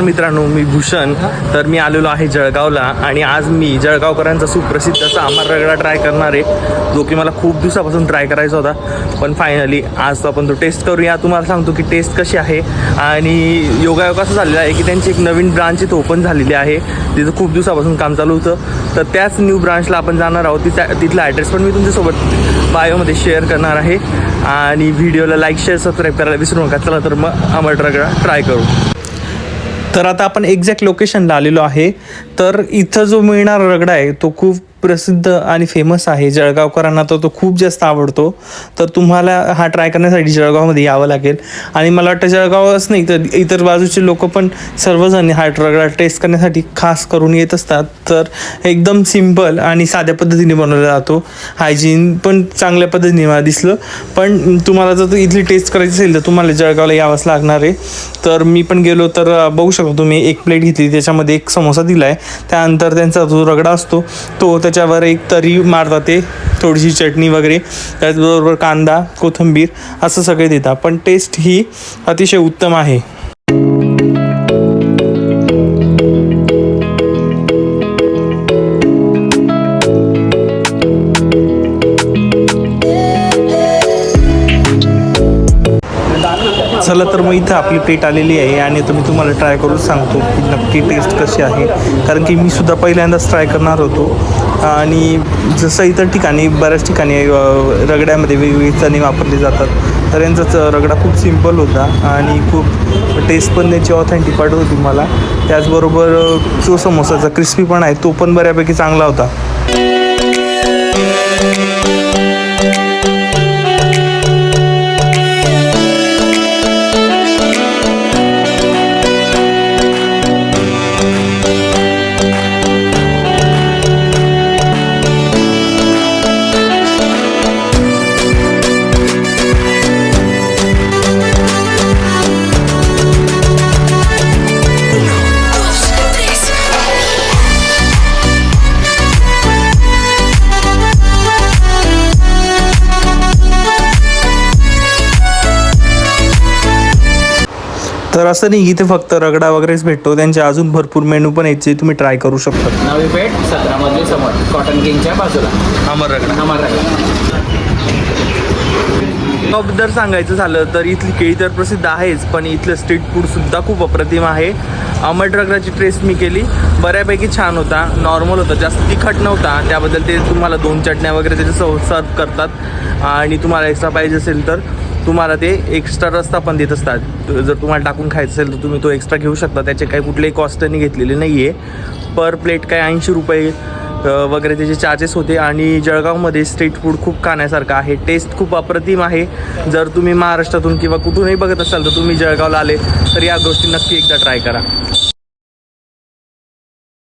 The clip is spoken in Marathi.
मित्रांनो, मी भूषण. तर मी आलेलो आहे जळगावला आणि आज मी जळगावकरांचा सुप्रसिद्ध असा आमर रगडा ट्राय करणार आहे, जो की मला खूप दिवसापासून ट्राय करायचा होता. पण फायनली आज तो आपण टेस्ट करूया. तुम्हाला सांगतो की टेस्ट कशी आहे. आणि योगायोग असं झालेलं आहे की त्यांची एक नवीन ब्रांच इथं ओपन झालेली आहे, तिथं खूप दिवसापासून काम चालू होतं. तर त्याच न्यू ब्रांचला आपण जाणार आहोत. तिथला ॲड्रेस पण मी तुमच्यासोबत बायोमध्ये शेअर करणार आहे. आणि व्हिडिओला लाईक शेअर सबस्क्राईब करायला विसरू नका. चला तर मग आमर रगडा ट्राय करू. तर आता आपण एक्झॅक्ट लोकेशनला आलेलो आहे. तर इथं जो मिळणारा रगडा आहे तो खूप प्रसिद्ध आणि फेमस आहे. जळगावकरांना तो खूप जास्त आवडतो. तर तुम्हाला हा ट्राय करण्यासाठी जळगावमध्ये यावं लागेल. आणि मला वाटतं जळगावच नाही तर इतर बाजूचे लोक पण सर्वजण हा रगडा टेस्ट करण्यासाठी खास करून येत असतात. तर एकदम सिम्पल आणि साध्या पद्धतीने बनवला जातो. हायजीन पण चांगल्या पद्धतीने मला दिसलं. पण तुम्हाला जर इथली टेस्ट करायची असेल तर तुम्हाला जळगावला यावंच लागणार आहे. तर मी पण गेलो तर बघू शकतो तुम्ही, एक प्लेट घेतली, त्याच्यामध्ये एक समोसा दिला आहे. त्यानंतर त्यांचा जो रगडा असतो तो त्याच्यावर एक तरी मारतात, ते थोडीशी चटणी वगैरे, त्याचबरोबर कांदा, कोथिंबीर असं सगळे देतात. पण टेस्ट ही अतिशय उत्तम आहे. चला तर मग इथं आपली प्लेट आलेली आहे आणि आता मी तुम्हाला ट्राय करून सांगतो की नक्की टेस्ट कशी आहे. कारण की मी सुद्धा पहिल्यांदाच ट्राय करणार होतो. आणि जसं इतर ठिकाणी बऱ्याच ठिकाणी रगड्यामध्ये वेगवेगळी चणे वापरले जातात, तर यांचा रगडा खूप सिम्पल होता आणि खूप टेस्ट पण त्याची ऑथेंटिक वाटत होती मला. त्याचबरोबर जो समोसाचा क्रिस्पी पण आहे तो पण बऱ्यापैकी चांगला होता. तर असं नाही, इथे फक्त रगडा वगैरेच भेटतो, त्यांचे अजून भरपूर मेनू पण आहेत जे तुम्ही ट्राय करू शकता. नवी पेठ 17 मधली समोर कॉटन किंगच्या बाजूला आमर रगडा. बद्दल सांगायचं झालं तर इथली केळी तर प्रसिद्ध आहेच, पण इथलं स्ट्रीट फूडसुद्धा खूप अप्रतिम आहे. आमर रगडाची टेस्ट मी केली, बऱ्यापैकी छान होता. नॉर्मल होता, जास्त तिखट नव्हता. त्याबद्दल ते तुम्हाला 2 चटण्या वगैरे त्याच्यासोबत सर्व करतात. आणि तुम्हाला एक्स्ट्रा पाहिजे असेल तर तुम्हाला ते एक्स्ट्रा रस्ता पण देत असतात. जर तुम्हाला टाकून खायचं असेल तर तुम्ही तो एक्स्ट्रा घेऊ शकता. त्याचे काही कुठलेही कॉस्ट त्यांनी घेतलेले नाही आहे. पर प्लेट काय 80 रुपये वगैरे त्याचे चार्जेस होते. आणि जळगावमध्ये स्ट्रीट फूड खूप खाण्यासारखं आहे. टेस्ट खूप अप्रतिम आहे. जर तुम्ही महाराष्ट्रातून किंवा कुठूनही बघत असाल तर तुम्ही जळगावला आले तर या गोष्टी नक्की एकदा ट्राय करा.